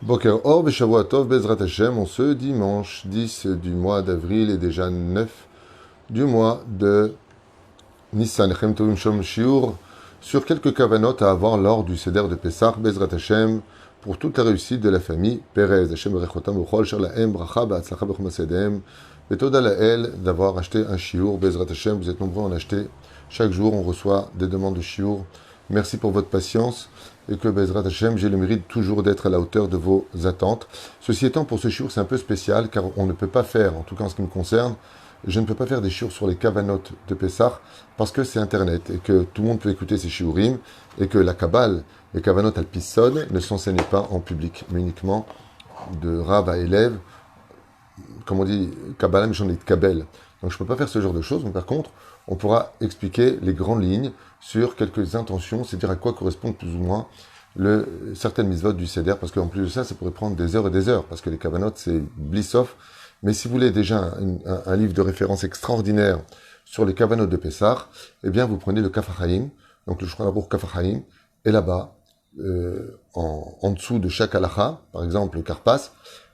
Boker Or, Beshavua Tov, Bezrat Hashem, en ce dimanche 10 du mois d'avril et déjà 9 du mois de Nissan, Chem Tovim Shom Shiur, sur quelques kavanotes à avoir lors du Seder de Pessah, Bezrat Hashem, pour toute la réussite de la famille Perez. Hashem Berechotam Uchol, Shala'em, Bracha, Ba'atzlacha, Bechum Betoda Lael, d'avoir acheté un Shiur, Bezrat Hashem, vous êtes nombreux à en acheter. Chaque jour, on reçoit des demandes de Shiur. Merci pour votre patience et que Bezrat Hashem, j'ai le mérite toujours d'être à la hauteur de vos attentes. Ceci étant, pour ce shiur, c'est un peu spécial car on ne peut pas faire, en tout cas en ce qui me concerne, je ne peux pas faire des shiurs sur les kavanotes de Pessah parce que c'est Internet et que tout le monde peut écouter ces shiurim et que la Kabbale, les kavanotes al Pisson, ne s'enseignent pas en public, mais uniquement de rave à élève, comme on dit, Kabbalah, mais j'en ai de Kabel. Donc je ne peux pas faire ce genre de choses, mais par contre, on pourra expliquer les grandes lignes sur quelques intentions, c'est-à-dire à quoi correspondent plus ou moins certaines mitzvot du Seder, parce qu'en plus de ça, ça pourrait prendre des heures et des heures, parce que les Kavanot, c'est Blissof. Mais si vous voulez déjà un livre de référence extraordinaire sur les Kavanot de Pessah, eh bien, vous prenez le Kaf HaChaim, donc le Shulchan Aruch Kaf HaChaim, et là-bas, en dessous de chaque halacha, par exemple le Karpas,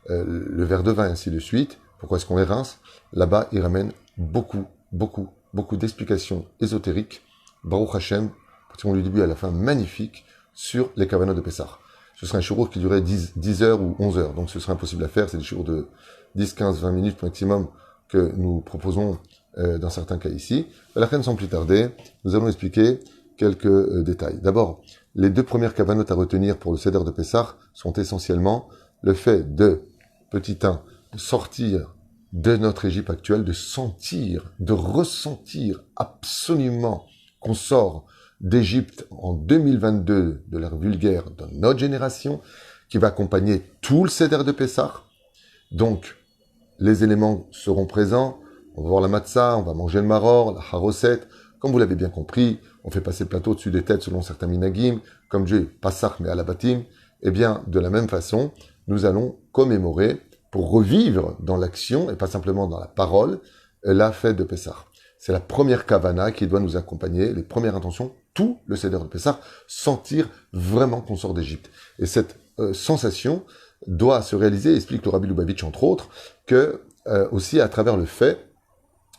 le verre de vin, et ainsi de suite, pourquoi est-ce qu'on les rince? Là-bas, il ramène beaucoup d'explications ésotériques, Baruch Hashem, partir du début à la fin, magnifique, sur les kavanot de Pessah. Ce serait un shiur qui durait 10 heures ou 11 heures, donc ce serait impossible à faire, c'est des shiurs de 10, 15, 20 minutes maximum que nous proposons dans certains cas ici. À la fin, sans plus tarder, nous allons expliquer quelques détails. D'abord, les deux premières kavanot à retenir pour le Seder de Pessah sont essentiellement le fait de, petit 1, de sortir de notre Égypte actuelle, de sentir, de ressentir absolument qu'on sort d'Égypte en 2022, de l'ère vulgaire de notre génération, qui va accompagner tout le Seder de Pessah. Donc, les éléments seront présents. On va voir la matzah, on va manger le maror, la haroset. Comme vous l'avez bien compris, on fait passer le plateau au-dessus des têtes selon certains minagim, comme Dieu, Passach mais alabatim. Eh bien, de la même façon, nous allons commémorer, pour revivre dans l'action, et pas simplement dans la parole, la fête de Pessah. C'est la première kavana qui doit nous accompagner, les premières intentions, tout le Seder de Pessah, sentir vraiment qu'on sort d'Égypte. Et cette sensation doit se réaliser, explique le Rabbi Lubavitch entre autres, que aussi à travers le fait,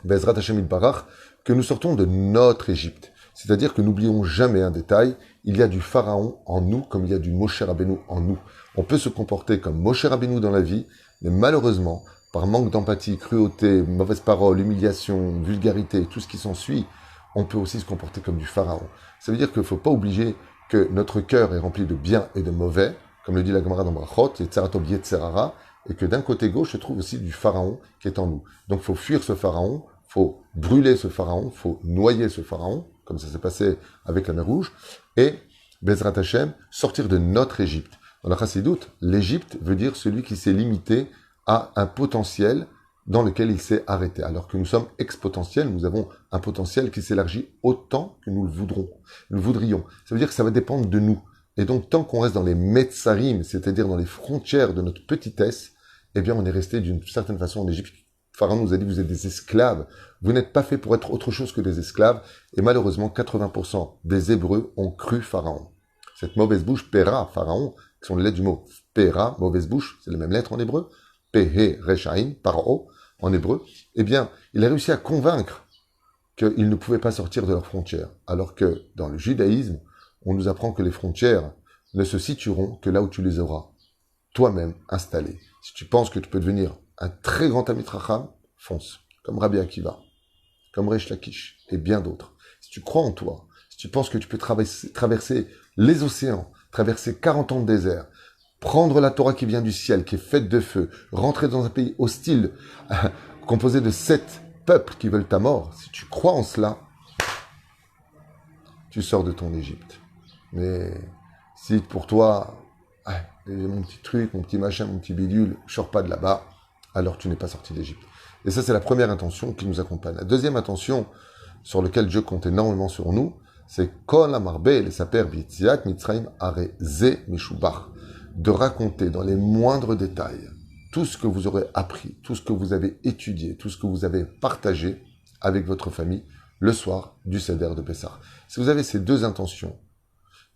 Bezrat Hashem Barach, que nous sortons de notre Égypte. C'est-à-dire que n'oublions jamais un détail, il y a du Pharaon en nous comme il y a du Moshe Rabbeinu en nous. On peut se comporter comme Moshe Rabbeinu dans la vie, mais malheureusement, par manque d'empathie, cruauté, mauvaise parole, humiliation, vulgarité, tout ce qui s'ensuit, on peut aussi se comporter comme du Pharaon. Ça veut dire qu'il ne faut pas oublier que notre cœur est rempli de bien et de mauvais, comme le dit la Gemara dans Brachot, et Tzaratov Yetzerara, et que d'un côté gauche se trouve aussi du Pharaon qui est en nous. Donc il faut fuir ce Pharaon, il faut brûler ce Pharaon, il faut noyer ce Pharaon, comme ça s'est passé avec la mer Rouge, et Bezrat Hashem, sortir de notre Égypte. Dans la Chassidoute, l'Égypte veut dire celui qui s'est limité à un potentiel dans lequel il s'est arrêté. Alors que nous sommes exponentiels, nous avons un potentiel qui s'élargit autant que nous le voudrions. Ça veut dire que ça va dépendre de nous. Et donc, tant qu'on reste dans les metzarim, c'est-à-dire dans les frontières de notre petitesse, eh bien, on est resté d'une certaine façon en Égypte. Pharaon nous a dit, vous êtes des esclaves. Vous n'êtes pas fait pour être autre chose que des esclaves. Et malheureusement, 80% des Hébreux ont cru Pharaon. Cette mauvaise bouche, Péra, Pharaon, qui sont les lettres du mot Péra, mauvaise bouche, c'est les mêmes lettres en hébreu, Péhe, Rechaim, Paro, en hébreu, eh bien, il a réussi à convaincre qu'ils ne pouvaient pas sortir de leurs frontières. Alors que dans le judaïsme, on nous apprend que les frontières ne se situeront que là où tu les auras toi-même installées. Si tu penses que tu peux devenir un très grand Talmid Chacham, fonce. Comme Rabbi Akiva, comme Reish Lakish et bien d'autres. Si tu crois en toi, si tu penses que tu peux traverser les océans, traverser 40 ans de désert, prendre la Torah qui vient du ciel, qui est faite de feu, rentrer dans un pays hostile, composé de 7 peuples qui veulent ta mort, si tu crois en cela, tu sors de ton Égypte. Mais si pour toi, j'ai mon petit truc, mon petit machin, mon petit bidule, je sors pas de là-bas, alors tu n'es pas sorti d'Égypte. Et ça, c'est la première intention qui nous accompagne. La deuxième intention, sur laquelle Dieu compte énormément sur nous, c'est Kol Amarbe et Saper B'Yitziat Mitzrayim Are Ze Meshubach, de raconter dans les moindres détails tout ce que vous aurez appris, tout ce que vous avez étudié, tout ce que vous avez partagé avec votre famille le soir du Seder de Pessah. Si vous avez ces deux intentions,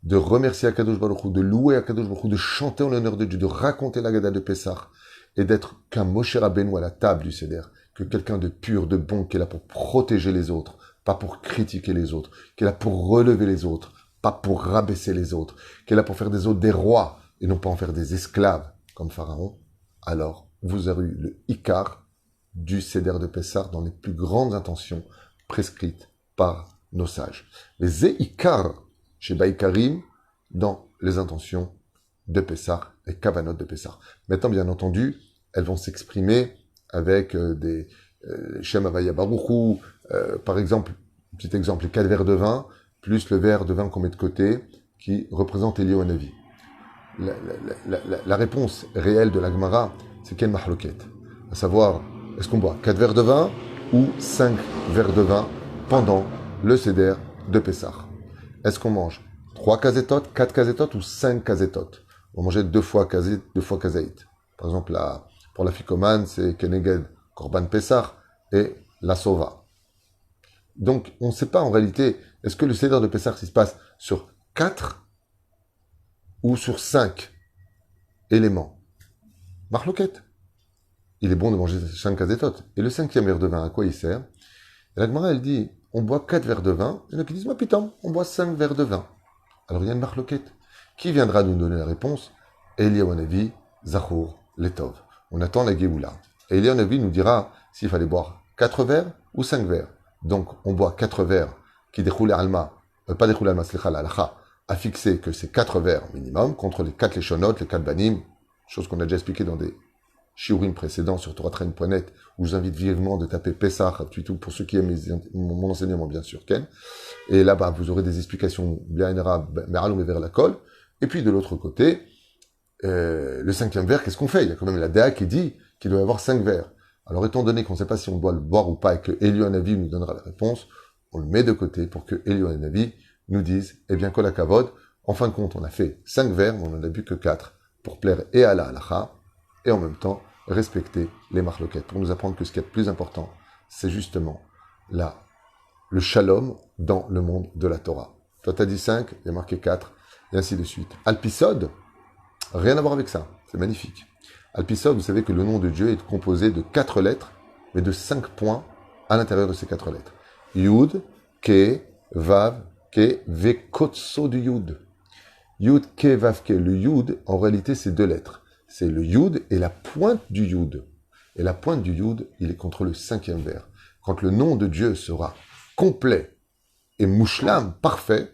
de remercier Akadosh Baruch Hu, de louer Akadosh Baruch Hu, de chanter en l'honneur de Dieu, de raconter la Gada de Pessah, et d'être qu'un Moshe Rabbeinu à la table du Seder, que quelqu'un de pur, de bon, qui est là pour protéger les autres, pas pour critiquer les autres, qui est là pour relever les autres, pas pour rabaisser les autres, qui est là pour faire des autres des rois, et non pas en faire des esclaves, comme Pharaon, alors vous aurez eu le Ikar du Seder de Pessah dans les plus grandes intentions prescrites par nos sages. Les Ikar chez Baïkarim dans les intentions de Pessah, les Kavanot de Pessah. Maintenant, bien entendu, elles vont s'exprimer avec des Shem Havaya Baruchou, par exemple, petit exemple, les 4 verres de vin, plus le verre de vin qu'on met de côté, qui représente Elio Hanavi. La réponse réelle de la Gemara, c'est quelle mahloket? À savoir, est-ce qu'on boit 4 verres de vin ou 5 verres de vin pendant le Seder de Pessah? Est-ce qu'on mange 3 kazétot, 4 kazétot ou 5 kazétot? On va manger 2 fois kazé, 2 fois kazaït. Par exemple, pour la ficomane, c'est Keneged Korban Pessah et la Sova. Donc, on ne sait pas en réalité, est-ce que le Seder de Pessah se passe sur 4 ou sur 5 éléments? Marloquette. Il est bon de manger 5 kazétot. Et le 5e verre de vin, à quoi il sert? Et la Gemara, elle dit, on boit 4 verres de vin. Il y en a qui disent, moi putain, on boit 5 verres de vin. Alors il y a une marloquette. Qui viendra nous donner la réponse? Eliyahu Hanavi, Zachour, Letov. On attend la Géoula. Et Eliyahu Hanavi nous dira s'il fallait boire 4 verres ou 5 verres. Donc on boit 4 verres qui déroulent alma, pas déroulent alma, slicha, la halacha, a fixé que c'est 4 verres minimum contre les 4 léchonotes, les 4 banim, chose qu'on a déjà expliqué dans des shiurim précédents sur ToraTrain.net, où je vous invite vivement de taper Pessah, pour ceux qui aiment mon enseignement, bien sûr, Ken. Et là-bas, vous aurez des explications bien mais vers la colle. Et puis, de l'autre côté, le 5e verre, qu'est-ce qu'on fait? Il y a quand même la DA qui dit qu'il doit y avoir 5 verres. Alors, étant donné qu'on ne sait pas si on doit le boire ou pas, et que Eliyahu Hanavi nous donnera la réponse, on le met de côté pour que Eliyahu Hanavi nous dise, eh bien, Kol HaKavod, en fin de compte, on a fait 5 verres, mais on n'en a bu que 4, pour plaire et à la halacha, et en même temps, respecter les marloquettes, pour nous apprendre que ce qui est le plus important, c'est justement le shalom dans le monde de la Torah. Toi, tu as dit 5, il y a marqué 4, et ainsi de suite. Alpisod, rien à voir avec ça, c'est magnifique. Alpisod, vous savez que le nom de Dieu est composé de 4 lettres, mais de 5 points à l'intérieur de ces 4 lettres. Yud, Ke, Vav, Ke, Vekotso du Yud. Yud, Ke, Vav, Ke. Le Yud, en réalité, c'est 2 lettres. C'est le Yud et la pointe du Yud. Et la pointe du Yud, il est contre le 5e vers. Quand le nom de Dieu sera complet et mouchlam, parfait,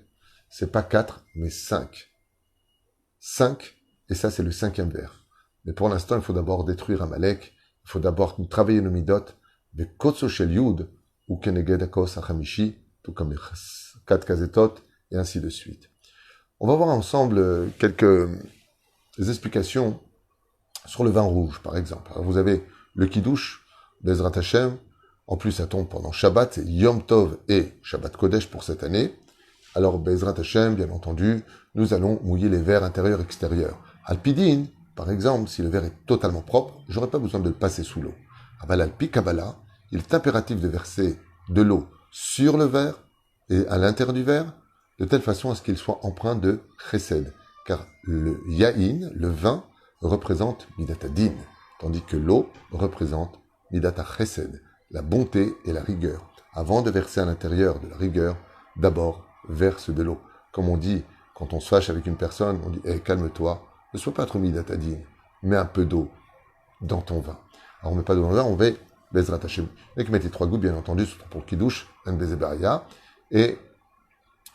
c'est pas 4, mais 5. 5, et ça c'est le 5e vers. Mais pour l'instant, il faut d'abord détruire Amalek, il faut d'abord travailler nos midot, de Kotso Shel Yud, ou Keneged Akos Achamishi, tout comme les 4 kazetot, et ainsi de suite. On va voir ensemble quelques explications sur le vin rouge, par exemple. Alors, vous avez le Kiddush, Bezrat Hashem, en plus ça tombe pendant Shabbat, c'est Yom Tov et Shabbat Kodesh pour cette année. Alors, Bezrat Hashem, bien entendu, nous allons mouiller les verres intérieurs et extérieurs. Alpidine, par exemple, si le verre est totalement propre, j'aurais pas besoin de le passer sous l'eau. Aval Alpi Kabbalah, il est impératif de verser de l'eau sur le verre et à l'intérieur du verre, de telle façon à ce qu'il soit empreint de chesed. Car le yaïn, le vin, représente Midata Din, tandis que l'eau représente Midata Chesed, la bonté et la rigueur. Avant de verser à l'intérieur de la rigueur, d'abord verse de l'eau. Comme on dit, quand on se fâche avec une personne, on dit hey, calme-toi, ne sois pas trop Midata Din, mets un peu d'eau dans ton vin. Alors on ne met pas d'eau dans le vin, on met Bezrat Hashem. Et qui mettez 3 gouttes, bien entendu, surtout pour le Kiddush, un Bezebaria. Et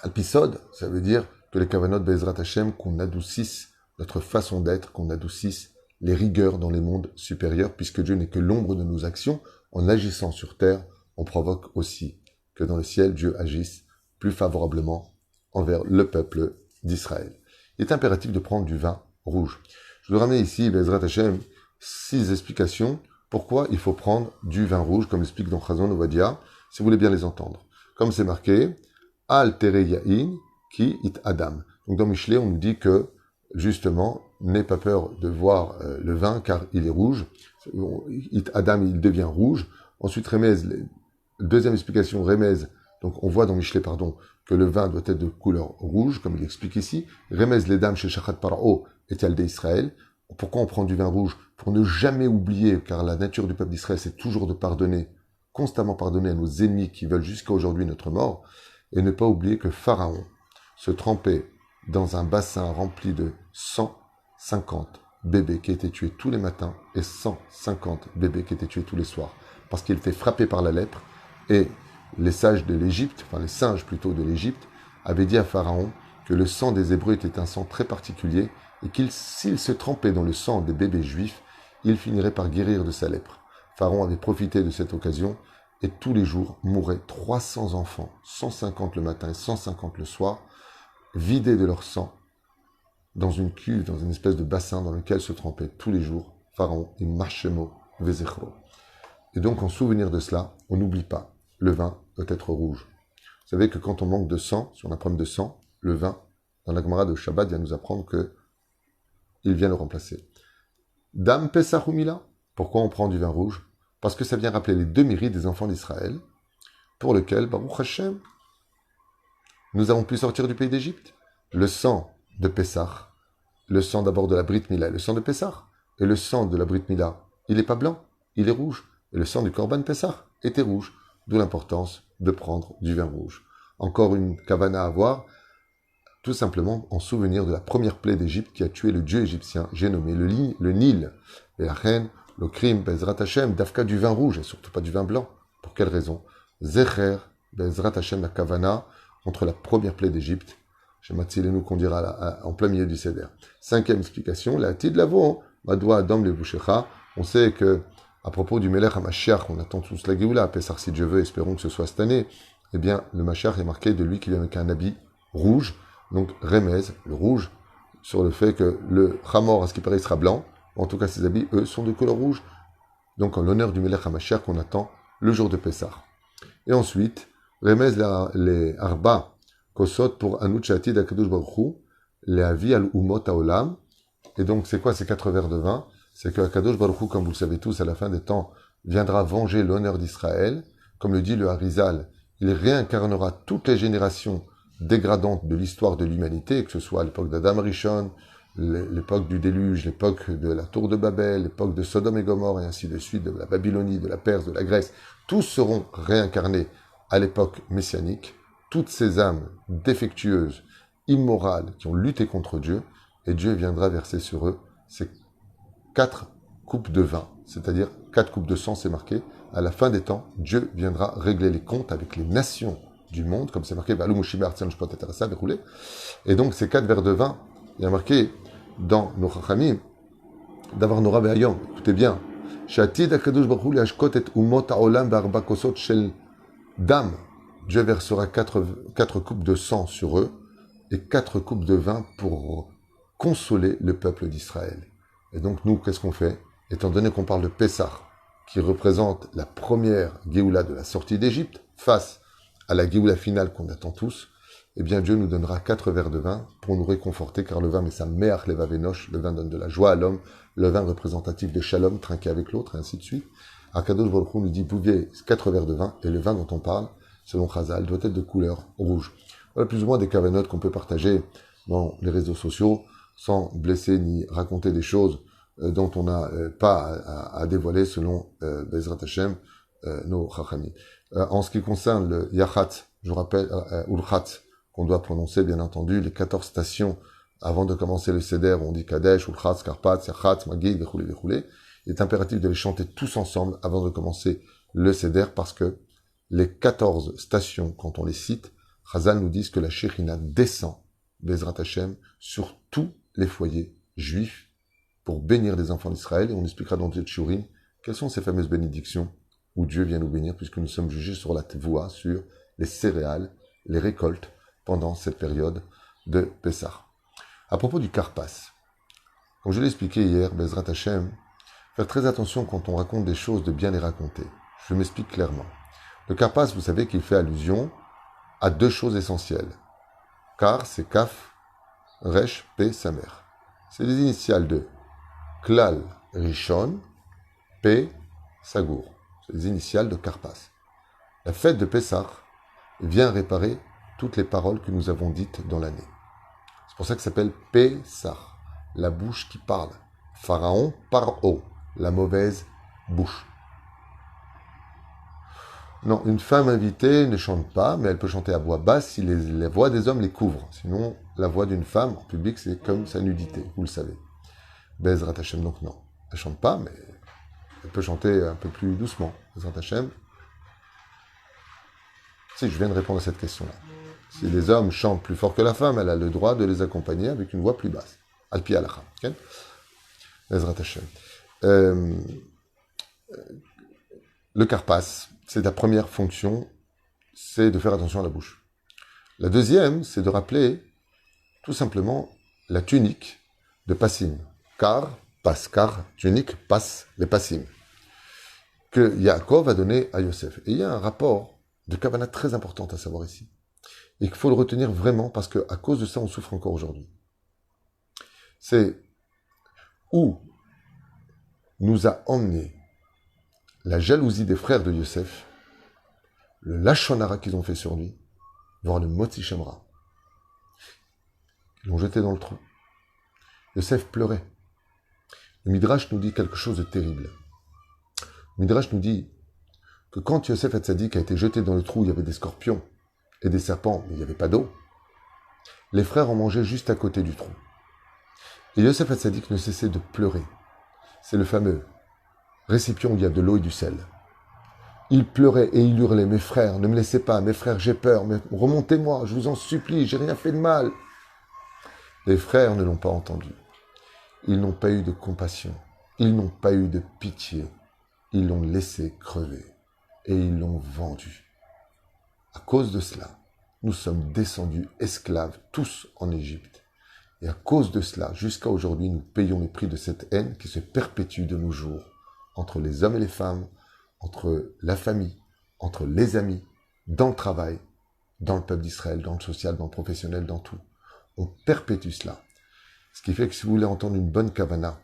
Alpisod, ça veut dire que les Kavanot Bezrat Hashem, qu'on adoucisse notre façon d'être, qu'on adoucisse les rigueurs dans les mondes supérieurs, puisque Dieu n'est que l'ombre de nos actions. En agissant sur terre, on provoque aussi que dans le ciel, Dieu agisse plus favorablement envers le peuple d'Israël. Il est impératif de prendre du vin rouge. Je vais ramener ici, Bezrat Hashem, 6 explications pourquoi il faut prendre du vin rouge, comme explique dans Chazon Ovadia, si vous voulez bien les entendre. Comme c'est marqué, Al Tere Yain Ki It Adam. Donc dans Michelet, on nous dit que justement, n'aie pas peur de voir le vin, car il est rouge. Adam, il devient rouge. Ensuite, Remez, deuxième explication, Remez, donc on voit dans Michelet, que le vin doit être de couleur rouge, comme il explique ici. Remez les dames chez Shachat Parao et Yaldé Israël. Pourquoi on prend du vin rouge? Pour ne jamais oublier, car la nature du peuple d'Israël, c'est toujours de pardonner, constamment pardonner à nos ennemis qui veulent jusqu'à aujourd'hui notre mort, et ne pas oublier que Pharaon se trempait dans un bassin rempli de 150 bébés qui étaient tués tous les matins et 150 bébés qui étaient tués tous les soirs, parce qu'il était frappé par la lèpre, et les sages de l'Égypte, enfin les singes plutôt de l'Égypte, avaient dit à Pharaon que le sang des Hébreux était un sang très particulier, et s'il se trempait dans le sang des bébés juifs, il finirait par guérir de sa lèpre. Pharaon avait profité de cette occasion, et tous les jours mouraient 300 enfants, 150 le matin et 150 le soir, vidés de leur sang, dans une cuve, dans une espèce de bassin dans lequel se trempait tous les jours Pharaon et Marchemo Vezechro. Et donc, en souvenir de cela, on n'oublie pas, le vin doit être rouge. Vous savez que quand on manque de sang, si on a un problème de sang, le vin, dans la Gemara de Shabbat, vient nous apprendre que il vient le remplacer. Dam Pesach ou Mila. Pourquoi on prend du vin rouge? Parce que ça vient rappeler les deux mérites des enfants d'Israël, pour lesquels, Baruch Hashem, nous avons pu sortir du pays d'Égypte. Le sang de Pessah, le sang d'abord de la Brit Mila, le sang de Pessah, et le sang de la Brit Mila, il n'est pas blanc, il est rouge. Et le sang du Korban Pessah était rouge, d'où l'importance de prendre du vin rouge. Encore une kavana à avoir, tout simplement en souvenir de la première plaie d'Égypte qui a tué le dieu égyptien, j'ai nommé le Nil, et la reine, le crime, Bezrat Hashem, d'Afka du vin rouge, et surtout pas du vin blanc. Pour quelle raison? Zecher, Bezrat Hashem, la kavana, contre la première plaie d'Égypte, chez Matzilenu qu'on dira en plein milieu du Seder. Cinquième explication, la Tid Lavo, Madoua Adam le Bouchecha. On sait que, à propos du Melech HaMashiach, on attend tous la Géoula, à Pessah si Dieu veut, espérons que ce soit cette année, eh bien, le Mashiach est marqué de lui qui vient avec un habit rouge, donc Remez, le rouge, sur le fait que le Hamor, à ce qui paraît, sera blanc. En tout cas, ses habits, eux, sont de couleur rouge. Donc, en l'honneur du Melech HaMashiach qu'on attend le jour de Pessah. Et ensuite, Remez les Arba, Kosot pour Anuchati d'Akadosh Baruch Hu, les Avi al-Umot Haolam. Et donc, c'est quoi ces 4 verres de vin? C'est que Akadosh Baruch Hu, comme vous le savez tous, à la fin des temps, viendra venger l'honneur d'Israël. Comme le dit le Harizal, il réincarnera toutes les générations dégradantes de l'histoire de l'humanité, que ce soit à l'époque d'Adam Rishon, l'époque du déluge, l'époque de la tour de Babel, l'époque de Sodome et Gomorre, et ainsi de suite, de la Babylonie, de la Perse, de la Grèce. Tous seront réincarnés à l'époque messianique. Toutes ces âmes défectueuses, immorales, qui ont lutté contre Dieu, et Dieu viendra verser sur eux ces 4 coupes de vin, c'est-à-dire 4 coupes de sang, c'est marqué. À la fin des temps, Dieu viendra régler les comptes avec les nations du monde, comme c'est marqué, et donc ces 4 verres de vin, il y a marqué dans nos Chachamim, d'avoir nos Rabbeayom, écoutez bien, Dam, Dieu versera 4 coupes de sang sur eux et 4 coupes de vin pour consoler le peuple d'Israël. Et donc nous, qu'est-ce qu'on fait? Étant donné qu'on parle de Pessah, qui représente la première Géoula de la sortie d'Égypte, face à la Géoula finale qu'on attend tous, eh bien Dieu nous donnera 4 verres de vin pour nous réconforter, car le vin, mais ça meach leva venoch, le vin donne de la joie à l'homme, le vin représentatif de Shalom, trinqué avec l'autre, et ainsi de suite. Akadosh Baruch Hu nous dit, buvez 4 verres de vin, et le vin dont on parle, selon Chazal, doit être de couleur rouge. Voilà plus ou moins des cavanotes qu'on peut partager dans les réseaux sociaux, sans blesser ni raconter des choses dont on n'a pas à dévoiler selon Bezrat Hashem, nos Chachamim. En ce qui concerne le Yachat, je vous rappelle, Ulchat, qu'on doit prononcer, bien entendu, les 14 stations avant de commencer le Seder, on dit Kadesh, Ulchat, Skarpat, Yachat, Magid, Vechoulé, Vechoulé. Il est impératif de les chanter tous ensemble avant de commencer le Seder, parce que les 14 stations, quand on les cite, Chazal nous dit que la Shekhinah descend, Bezrat Hashem, sur tous les foyers juifs pour bénir les enfants d'Israël. Et on expliquera dans le Shurim quelles sont ces fameuses bénédictions où Dieu vient nous bénir, puisque nous sommes jugés sur la tevoua, sur les céréales, les récoltes, pendant cette période de Pessah. À propos du Karpas, comme je l'ai expliqué hier, Bezrat Hashem, faire très attention quand on raconte des choses de bien les raconter. Je m'explique clairement. Le Karpas, vous savez qu'il fait allusion à 2 choses essentielles. Kar, c'est Kaf, Resh, P, Samer. C'est les initiales de Klal, Rishon, P, Sagour. C'est les initiales de Karpas. La fête de Pessah vient réparer toutes les paroles que nous avons dites dans l'année. C'est pour ça que ça s'appelle Pessah, la bouche qui parle. Pharaon, Paro, la mauvaise bouche. Non, une femme invitée ne chante pas, mais elle peut chanter à voix basse si les voix des hommes les couvrent. Sinon, la voix d'une femme en public, c'est comme sa nudité, vous le savez. Bezrat Hashem, donc non. Elle chante pas, mais elle peut chanter un peu plus doucement. Bezrat Hashem. Si, je viens de répondre à cette question-là. Si les hommes chantent plus fort que la femme, elle a le droit de les accompagner avec une voix plus basse. Al-Pi Alacha. Okay? Bezrat Hashem. Le karpas, c'est la première fonction, c'est de faire attention à la bouche. La deuxième, c'est de rappeler tout simplement la tunique de Passim. Car, tunique, passe, les Passim. Que Yaakov a donné à Yosef. Et il y a un rapport de Kavanah très important à savoir ici. Et qu'il faut le retenir vraiment parce qu'à cause de ça, on souffre encore aujourd'hui. C'est où nous a emmené la jalousie des frères de Yosef, le lachon hara qu'ils ont fait sur lui, voire le motzi shemra. Ils l'ont jeté dans le trou. Yosef pleurait. Le Midrash nous dit quelque chose de terrible. Le Midrash nous dit que quand Yosef Hatzadik a été jeté dans le trou, il y avait des scorpions et des serpents, mais il n'y avait pas d'eau. Les frères en mangeaient juste à côté du trou. Et Yosef Hatzadik ne cessait de pleurer. C'est le fameux récipient où il y a de l'eau et du sel. Il pleurait et il hurlait, mes frères, ne me laissez pas, mes frères, j'ai peur, mais remontez-moi, je vous en supplie, j'ai rien fait de mal. Les frères ne l'ont pas entendu. Ils n'ont pas eu de compassion, ils n'ont pas eu de pitié, ils l'ont laissé crever et ils l'ont vendu. À cause de cela, nous sommes descendus esclaves tous en Égypte. Et à cause de cela, jusqu'à aujourd'hui, nous payons le prix de cette haine qui se perpétue de nos jours entre les hommes et les femmes, entre la famille, entre les amis, dans le travail, dans le peuple d'Israël, dans le social, dans le professionnel, dans tout. On perpétue cela. Ce qui fait que si vous voulez entendre une bonne kavana,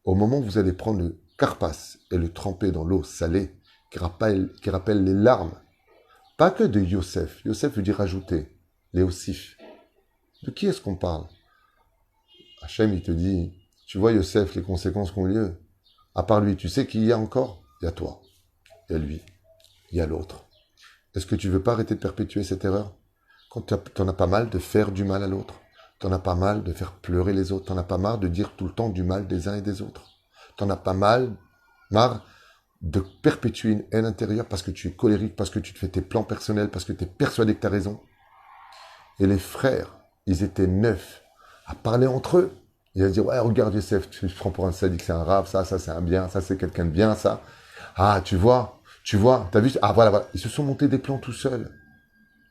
au moment où vous allez prendre le karpas et le tremper dans l'eau salée, qui rappelle les larmes, pas que de Yosef, Yosef veut dire ajouter, les ossifs. De qui est-ce qu'on parle? Hachem, il te dit, tu vois Yosef, les conséquences qu'ont lieu. À part lui, tu sais qui il y a encore? Il y a toi, il y a lui, il y a l'autre. Est-ce que tu veux pas arrêter de perpétuer cette erreur? Quand t'en as pas mal de faire du mal à l'autre, t'en as pas mal de faire pleurer les autres, t'en as pas marre de dire tout le temps du mal des uns et des autres, t'en as pas marre de perpétuer une haine intérieure parce que tu es colérique, parce que tu te fais tes plans personnels, parce que tu es persuadé que tu as raison. Et les frères, ils étaient 9 à parler entre eux. Ils allaient dire, ouais, regarde Yosef, tu te prends pour un sadique, c'est un rave, ça c'est un bien, ça c'est quelqu'un de bien, ça. Ah, tu vois, t'as vu, ah voilà. Ils se sont montés des plans tout seuls.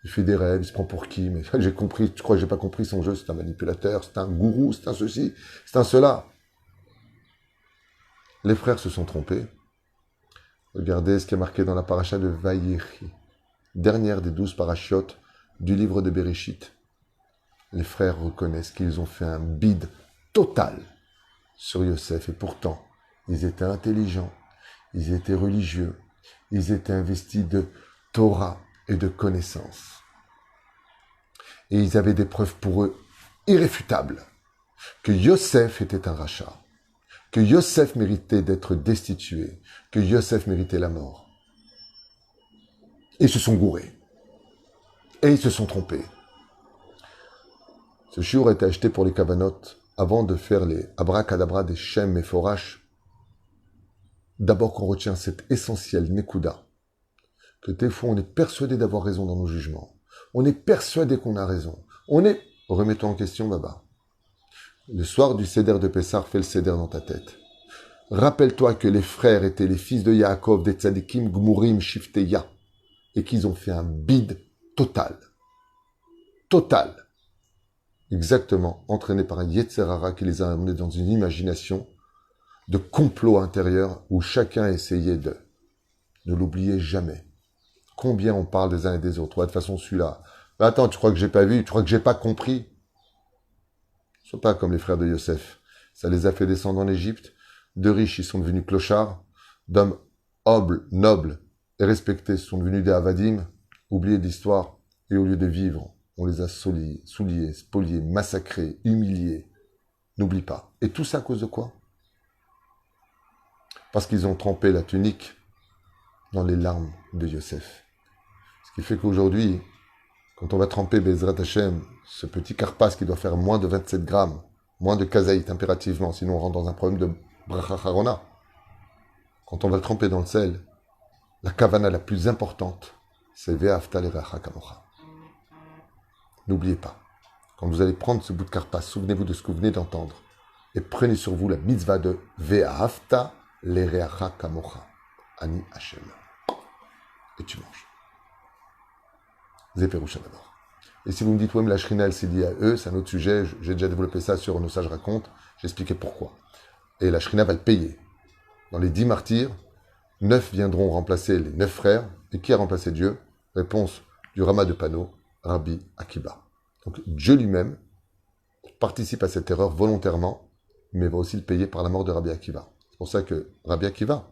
Il fait des rêves, il se prend pour qui, mais j'ai compris, tu crois que j'ai pas compris son jeu, c'est un manipulateur, c'est un gourou, c'est un ceci, c'est un cela. Les frères se sont trompés. Regardez ce qui est marqué dans la paracha de Vayechi, dernière des 12 parachiotes du livre de Bereshit. Les frères reconnaissent qu'ils ont fait un bide total sur Yosef, et pourtant, ils étaient intelligents, ils étaient religieux, ils étaient investis de Torah et de connaissances. Et ils avaient des preuves pour eux irréfutables que Yosef était un rachat, que Yosef méritait d'être destitué, que Yosef méritait la mort. Et ils se sont gourés. Et ils se sont trompés. Ce shiur a été acheté pour les kavanotes avant de faire les abracadabra des Shem et Forash. D'abord qu'on retient cet essentiel nekuda, que des fois on est persuadé d'avoir raison dans nos jugements. On est persuadé qu'on a raison. Remettons en question, Baba. Le soir du Seder de Pessah, fais le Seder dans ta tête. Rappelle-toi que les frères étaient les fils de Yaakov, des tzadikim, gmurim, shifteya, et qu'ils ont fait un bide total. Total. Exactement, entraîné par un Yetzer Hara qui les a amenés dans une imagination de complot intérieur où chacun essayait de. Ne l'oubliez jamais. Combien on parle des uns et des autres. Ouais, de toute façon, celui-là. Mais attends, tu crois que j'ai pas vu? Tu crois que j'ai pas compris? Ne sois pas comme les frères de Yosef. Ça les a fait descendre en Égypte. De riches, ils sont devenus clochards. D'hommes nobles et respectés sont devenus des avadim. Oubliez l'histoire. et au lieu de vivre, on les a souillés, spoliés, massacrés, humiliés. N'oublie pas. Et tout ça à cause de quoi? Parce qu'ils ont trempé la tunique dans les larmes de Yosef. Ce qui fait qu'aujourd'hui, quand on va tremper Bezrat Hashem, ce petit carpas qui doit faire moins de 27 grammes, moins de kazaït impérativement, sinon on rentre dans un problème de bracha harona. Quand on va le tremper dans le sel, la kavana la plus importante, c'est Ve'afta l'ereacha kamocha. N'oubliez pas, quand vous allez prendre ce bout de carpas, souvenez-vous de ce que vous venez d'entendre, et prenez sur vous la mitzvah de Ve'afta l'ereacha kamocha. Ani Hashem. Et tu manges. Zéperusha d'abord. Et si vous me dites, ouais, mais la shrina, elle s'est liée à eux, c'est un autre sujet, j'ai déjà développé ça sur Nos Sages Racontent, j'ai expliqué pourquoi. Et la shrina va le payer. Dans les 10 martyrs, 9 viendront remplacer les 9 frères. Et qui a remplacé Dieu? Réponse du Rama de Pano, Rabbi Akiba. Donc Dieu lui-même participe à cette erreur volontairement, mais va aussi le payer par la mort de Rabbi Akiva. C'est pour ça que Rabbi Akiva,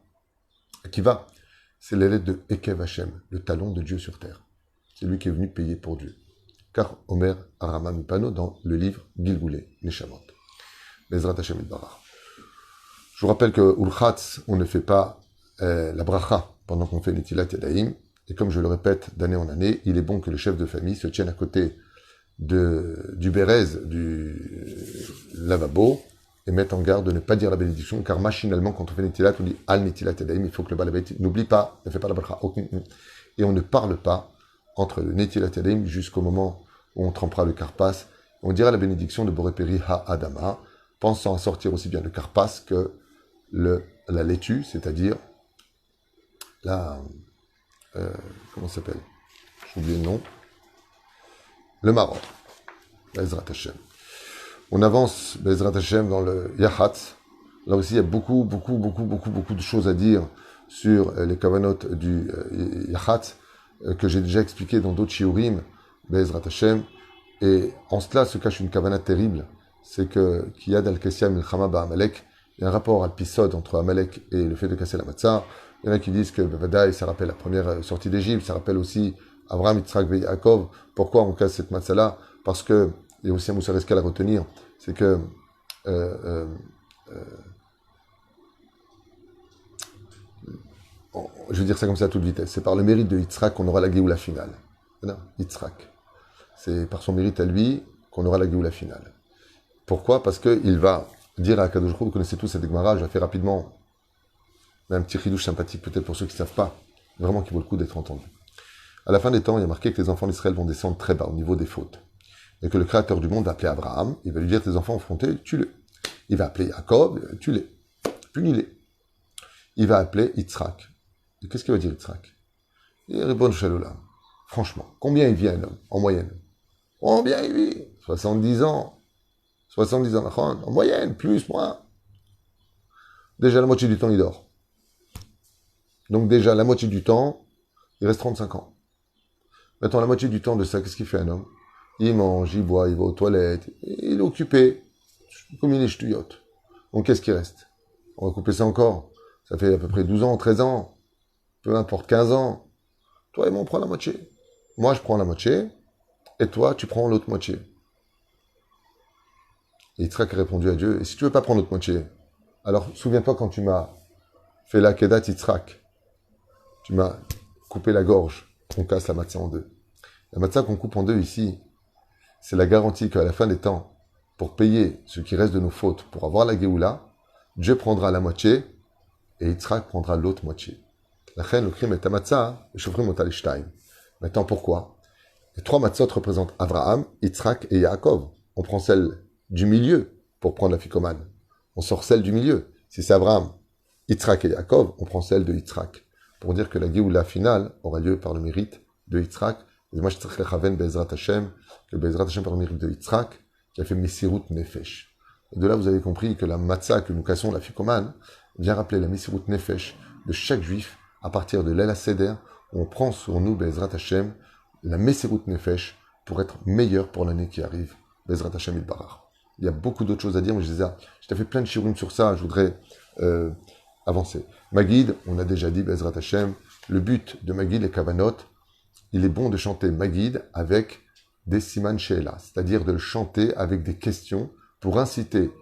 c'est l'élève de Ekev Hashem, le talon de Dieu sur terre. C'est lui qui est venu payer pour Dieu. Car Omer Arama Mipano dans le livre Gilgulé, Neshamot. Bezrat Hashem Idbarach. Je vous rappelle que Ulchatz, on ne fait pas la bracha pendant qu'on fait Netilat Yadayim. Et comme je le répète d'année en année, il est bon que le chef de famille se tienne à côté du Bérez, du lavabo, et mette en garde de ne pas dire la bénédiction, car machinalement, quand on fait Netilat, on dit Al Netilat Yadayim, il faut que le balabait n'oublie pas, ne fait pas la bracha. Et on ne parle pas entre le Netilat Yadayim jusqu'au moment où on trempera le karpas. On dira la bénédiction de Boréperi Ha-Adama, pensant à sortir aussi bien le karpas que la laitue, c'est-à-dire comment ça s'appelle? J'ai oublié le nom. Le maror. Bezrat Hashem. On avance, Bezrat Hashem, dans le Yahatz. Là aussi, il y a beaucoup de choses à dire sur les kavanot du Yahatz, que j'ai déjà expliqué dans d'autres shiurim, Bezrat Hashem. Et en cela se cache une kavana terrible, c'est que Kiyad al-Kessia Milchama Ba'amalek, il y a un rapport al-Pisod entre Amalek et le fait de casser la matzah. Il y en a qui disent que Bavadaï, ça rappelle la première sortie d'Égypte, ça rappelle aussi Abraham, Yitzhak et Yaakov. Pourquoi on casse cette matzah-là? Parce que, il y a aussi un Moussar Escal à retenir, c'est que je vais dire ça comme ça à toute vitesse. C'est par le mérite de Yitzhak qu'on aura la Géoula finale. Non, Yitzhak. C'est par son mérite à lui qu'on aura la Géoula finale. Pourquoi? Parce qu'il va dire à Akadosh Baruch Hu, vous connaissez tous cette Gemara, je la fais rapidement, mais un petit ridouche sympathique peut-être pour ceux qui ne savent pas, vraiment qui vaut le coup d'être entendu. À la fin des temps, il y a marqué que les enfants d'Israël vont descendre très bas au niveau des fautes. Et que le Créateur du monde va appeler Abraham, il va lui dire, tes enfants affrontés, tue-les. Il va appeler Jacob, tue-les, punis-les. Il va appeler Yitzhak. Et qu'est-ce qu'il va dire Yitzhak? Il répond Shalom. Franchement, combien il vit un homme, en moyenne? Combien il vit? 70 ans. 70 ans, en moyenne, plus, moins. Déjà la moitié du temps, il dort. Donc déjà, la moitié du temps, il reste 35 ans. Maintenant, la moitié du temps de ça, qu'est-ce qu'il fait un homme? Il mange, il boit, il va aux toilettes, il est occupé, comme il est ch'touillotte. Donc qu'est-ce qui reste? On va couper ça encore. Ça fait à peu près 12 ans, 13 ans, peu importe, 15 ans. Toi et moi, on prend la moitié. Moi, je prends la moitié, et toi, tu prends l'autre moitié. Et Yitzhak a répondu à Dieu, et si tu veux pas prendre l'autre moitié, alors souviens-toi quand tu m'as fait la Kedat Yitzhak, tu m'as coupé la gorge, on casse la matzah en deux. La matzah qu'on coupe en deux ici, c'est la garantie qu'à la fin des temps, pour payer ce qui reste de nos fautes, pour avoir la Géoula, Dieu prendra la moitié, et Yitzhak prendra l'autre moitié. La reine, le crime est à matzah, le chauffeur montal Shtaim. Maintenant, pourquoi? Les 3 matzot représentent Abraham, Yitzhak et Yaakov. On prend celle du milieu pour prendre la ficomane. On sort celle du milieu. Si c'est Abraham, Yitzhak et Yaakov, on prend celle de Yitzhak. Pour dire que la Géoula finale aura lieu par le mérite de Yitzhak. Et moi, je te raven Bezrat Hashem, que Bezrat Hashem par le mérite de Yitzhak, qui a fait Messirut Nefesh. Et de là, vous avez compris que la matzah que nous cassons, la ficomane, vient rappeler la Messirut Nefesh de chaque juif à partir de l'El Seder, où on prend sur nous, Bezrat Hashem, la Messirut Nefesh pour être meilleur pour l'année qui arrive. Bezrat Hashem Idbarach. Il y a beaucoup d'autres choses à dire, mais je t'ai fait plein de shiurim sur ça, je voudrais avancer. Maguid, on a déjà dit, Bezrat Hashem, le but de Maguid et Kavanot, il est bon de chanter Magid avec des siman she'ela, c'est-à-dire de le chanter avec des questions pour inciter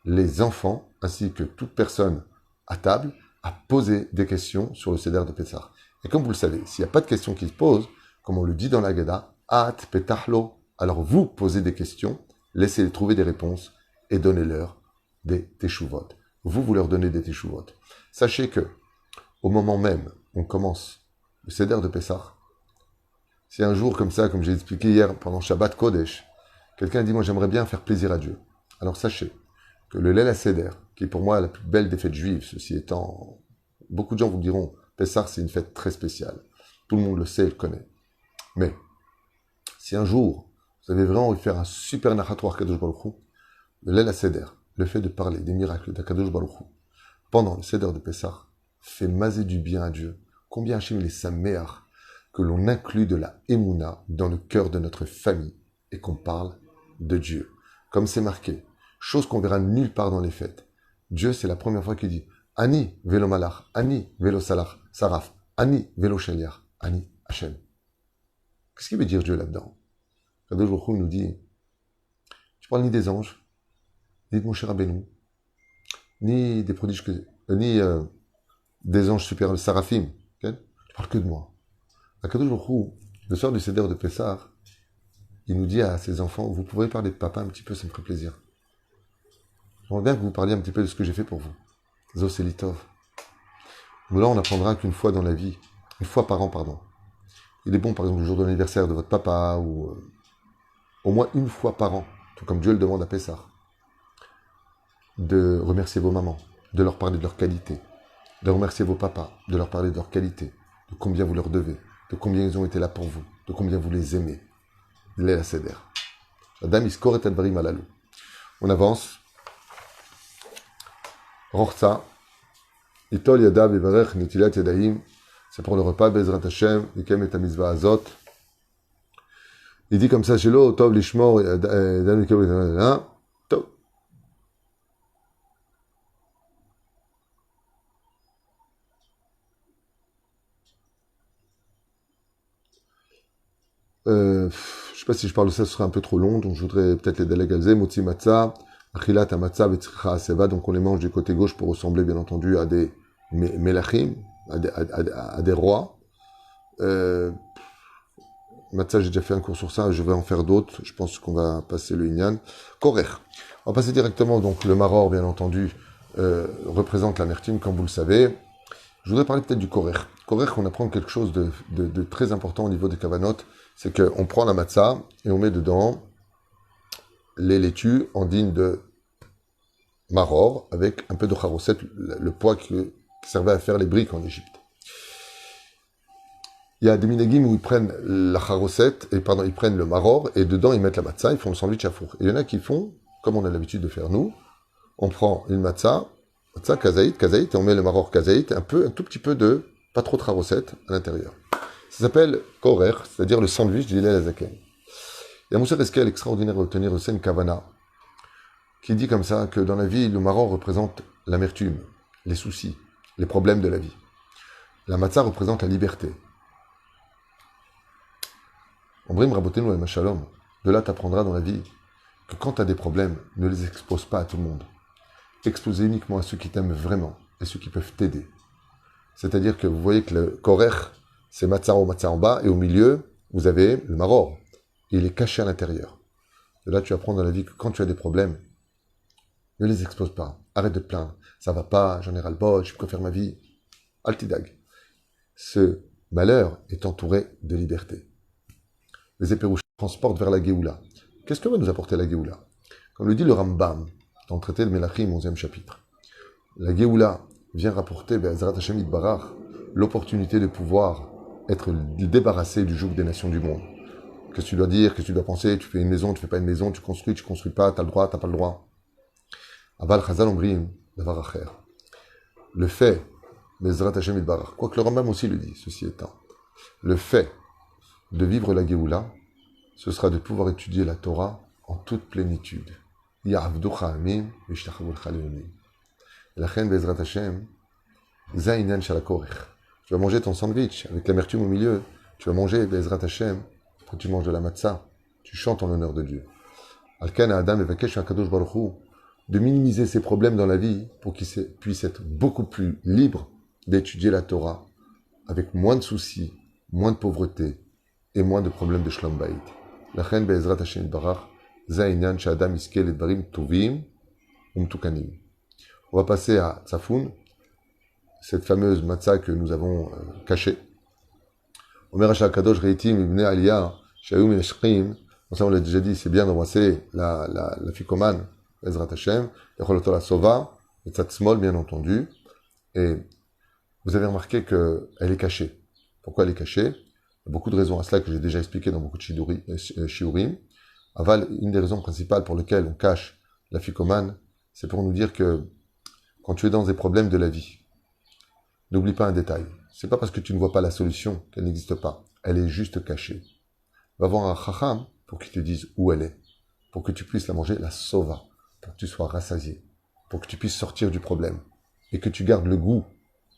les enfants, ainsi que toute personne à table, à poser des questions sur le Seder de Pessah. Et comme vous le savez, s'il n'y a pas de questions qui se posent, comme on le dit dans la Gada, At petahlo, alors vous posez des questions, laissez-les trouver des réponses et donnez-leur des teshuvot. Vous leur donnez des teshuvot. Sachez que, au moment même où on commence le Seder de Pessah, si un jour comme ça, comme j'ai expliqué hier pendant Shabbat Kodesh, quelqu'un dit, moi j'aimerais bien faire plaisir à Dieu. Alors sachez que le Leil HaSeder, qui est pour moi la plus belle des fêtes juives, ceci étant, beaucoup de gens vous diront, Pessah c'est une fête très spéciale. Tout le monde le sait et le connaît. Mais, si un jour, vous avez vraiment envie de faire un super narratoire Kadosh Baruch Hu, le Leil HaSeder, le fait de parler des miracles d'Akadosh Baruch Hu, pendant le Seder de Pessah, fait maser du bien à Dieu. Combien Hachem il est saméach que l'on inclut de la Emouna dans le cœur de notre famille et qu'on parle de Dieu. Comme c'est marqué, chose qu'on verra nulle part dans les fêtes. Dieu, c'est la première fois qu'il dit Ani velo malach, Ani velo salach, saraf, Ani velo sheliach, Ani Hachem. Qu'est-ce qu'il veut dire Dieu là-dedans? Kadosh Baruch Hu nous dit tu parles ni des anges, ni de Moshe Rabbeinu, ni des prodiges ni des anges supérieurs, les Saraphim. Okay? Tu parles que de moi. Akadosh Baruch Hu, le soir du Seder de Pessah, il nous dit à ses enfants, vous pouvez parler de papa un petit peu, ça me ferait plaisir. J'aimerais bien que vous parliez un petit peu de ce que j'ai fait pour vous. Zoselitov. Nous là, on apprendra qu'une fois dans la vie, une fois par an, pardon. Il est bon, par exemple, le jour de l'anniversaire de votre papa, ou au moins une fois par an, tout comme Dieu le demande à Pessah, de remercier vos mamans, de leur parler de leur qualité, de remercier vos papas, de leur parler de leur qualité, de combien vous leur devez, de combien ils ont été là pour vous, de combien vous les aimez. Leil HaSeder. Adam iskor et advarim alalou. On avance. Rorza. Itol yadav evarech netilat yadayim. C'est pour le repas, Bezrat Hashem, Nikem et Amizvah Azot. Il dit comme ça, Shelo, Tov lishmor, Dan Nikem et Tov. Je ne sais pas si je parle de ça, ce serait un peu trop long, donc je voudrais peut-être les délégaler. Motzi Matzah, Achilat Amatzah, Vetzricha Aseva, donc on les mange du côté gauche pour ressembler bien entendu à des Melachim, à des rois. Matzah, j'ai déjà fait un cours sur ça, je vais en faire d'autres, je pense qu'on va passer le Inyan. Korer. On va passer directement, donc le Maror, bien entendu, représente l'amertume, comme vous le savez. Je voudrais parler peut-être du Korer. Korer, on apprend quelque chose de très important au niveau des Kavanot, c'est qu'on prend la matzah et on met dedans les laitues en digne de maror, avec un peu de charoset, le poids qui servait à faire les briques en Égypte. Il y a des minagim où ils prennent la charoset, ils prennent le maror, et dedans ils mettent la matzah, ils font le sandwich à four. Et il y en a qui font, comme on a l'habitude de faire nous, on prend une matzah kazaït, et on met le maror kazaït, un tout petit peu de, pas trop de charoset à l'intérieur. Ça s'appelle korer, c'est-à-dire le sandwich d'Hillel Azaken. Il y a Moussa Eskel extraordinaire à obtenir au Sen Kavana, qui dit comme ça que dans la vie, le maror représente l'amertume, les soucis, les problèmes de la vie. La matzah représente la liberté. Ombrim Rabotenu el Shalom, de là tu apprendras dans la vie que quand tu as des problèmes, ne les expose pas à tout le monde. Expose uniquement à ceux qui t'aiment vraiment et ceux qui peuvent t'aider. C'est-à-dire que vous voyez que le korer, c'est matzah en bas, et au milieu, vous avez le maror. Il est caché à l'intérieur. De là, tu apprends dans la vie que quand tu as des problèmes, ne les expose pas. Arrête de te plaindre. Ça va pas, j'en ai ras-le-bol, je préfère ma vie. Altidag. Ce malheur est entouré de liberté. Les éperouches transportent vers la Géoula. Qu'est-ce que va nous apporter la Géoula? Comme le dit le Rambam, dans le traité de Melachim, 11e chapitre. La Géoula vient rapporter, Be'ezrat Hashem Yitbarach, l'opportunité de pouvoir être débarrassé du joug des nations du monde. Qu'est-ce que tu dois dire, qu'est-ce que tu dois penser, tu fais une maison, tu fais pas une maison, tu construis pas, t'as le droit, t'as pas le droit. Aval Chazal Ombrim, Davar Acher. Le fait, Bezrat Hashem Yitbarach, quoique le Rambam aussi le dit, ceci étant, le fait de vivre la Géoula, ce sera de pouvoir étudier la Torah en toute plénitude. Ya'avducha amin, v'ishtachavulcha le'onim. La reine Bezrat Hashem, Zaïnan Shalakorich. Tu vas manger ton sandwich avec l'amertume au milieu, Tu vas manger, Bezrat Hashem, quand tu manges de la matzah, tu chantes en l'honneur de Dieu. Alkan Adam Evakesh Akadosh Baruch Hu, de minimiser ses problèmes dans la vie pour qu'il puisse être beaucoup plus libre d'étudier la Torah avec moins de soucis, moins de pauvreté et moins de problèmes de Shlom Bayit. Lachen Be'ezrat Hashem Barach, Zainyan Shadam Iskel et Barim Tovim Umtukanim. On va passer à Tsafoun, cette fameuse matzah que nous avons cachée. Omer Hashakadosh Reitim Ibn Aliyah, Shayum Yashrim. Ça, on l'a déjà dit, c'est bien d'embrasser la ficomane, Ezrat Hashem, Yacholoto la Sova, et Tzatzmol, bien entendu. Et vous avez remarqué qu'elle est cachée. Pourquoi elle est cachée? Il y a beaucoup de raisons à cela que j'ai déjà expliqué dans beaucoup de shiurim. Aval, une des raisons principales pour lesquelles on cache la ficomane, c'est pour nous dire que quand tu es dans des problèmes de la vie, n'oublie pas un détail. C'est pas parce que tu ne vois pas la solution qu'elle n'existe pas. Elle est juste cachée. Va voir un chacham pour qu'il te dise où elle est, pour que tu puisses la manger, la sova, pour que tu sois rassasié, pour que tu puisses sortir du problème, et que tu gardes le goût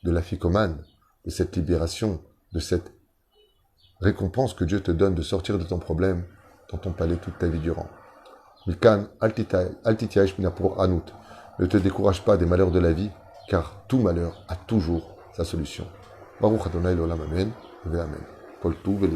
de la ficomane, de cette libération, de cette récompense que Dieu te donne de sortir de ton problème dans ton palais toute ta vie durant. Milkan, altitiaïch minapur anout. Ne te décourage pas des malheurs de la vie, car tout malheur a toujours sa solution. Baruch Adonai l'olam amen, ve amen. Kol tuv ve